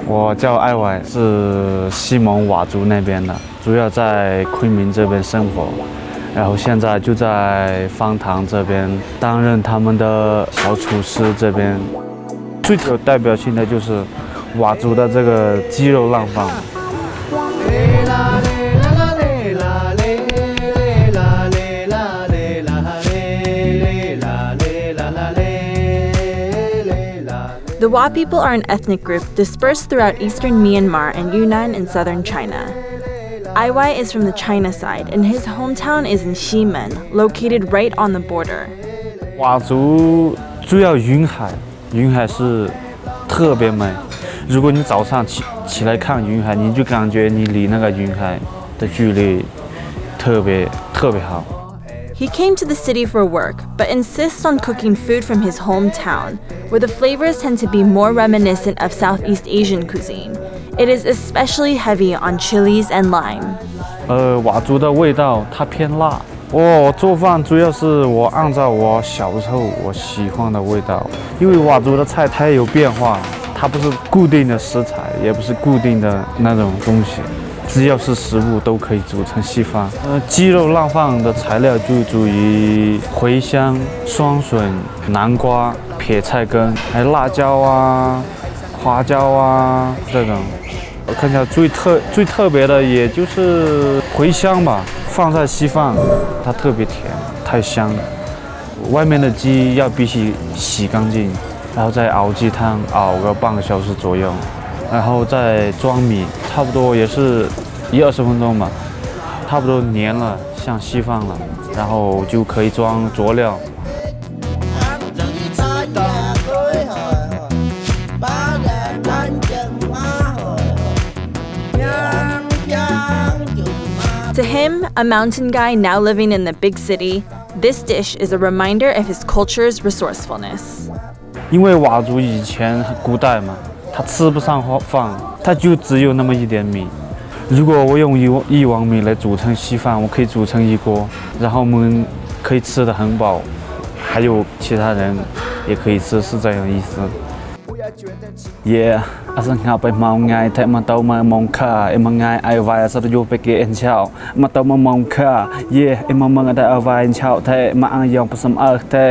我叫艾歪，是西蒙佤族那边的，主要在昆明这边生活，然后现在就在方塘这边担任他们的小厨师。这边最有代表性的就是佤族的这个鸡肉浪饭。The Wa people are an ethnic group dispersed throughout eastern Myanmar and Yunnan in southern China. Aiwai is from the China side, and his hometown is in Ximen, located right on the border. 佤族主要云海，云海是特别美。如果你早上起来看云海，你就感觉你离那个云海的距离特别好。He came to the city for work, but insists on cooking food from his hometown, where the flavors tend to be more reminiscent of Southeast Asian cuisine. It is especially heavy on chilies and lime. 佤族的味道它偏辣。我做饭主要是我按照我小时候我喜欢的味道，因为佤族的菜它有变化，它不是固定的食材，也不是固定的那种东西。只要是食物都可以煮成稀饭。鸡肉浪饭的材料就属于茴香、酸笋、南瓜、撇菜根，还有辣椒啊、花椒啊这种。我看一下最特别的也就是茴香吧，放在稀饭，它特别甜，太香了。外面的鸡要必须洗干净，然后再熬鸡汤，熬个半个小时左右。然后再装米，差不多也是20分钟吧，差不多黏了，像稀饭了，然后就可以装佐料。To him, a mountain guy now living in the big city, this dish is a reminder of his culture's resourcefulness. 因为佤族以前古代嘛。他吃不上饭，他就只有那么一点米。如果我用一碗米来煮成稀饭，我可以煮成一锅，然后我们可以吃得很饱，还有其他人也可以吃，是这样意思。Yeah, อาสังหาไปเมาไงแทมาเตามามองข้าเอ็มไงไอวายสัตยุไปเกเอ็นเช้ามาเตามามองข้า Yeah เอ็มมังได้ไอวายเช้าแท้มาอังยองผสมเออแท้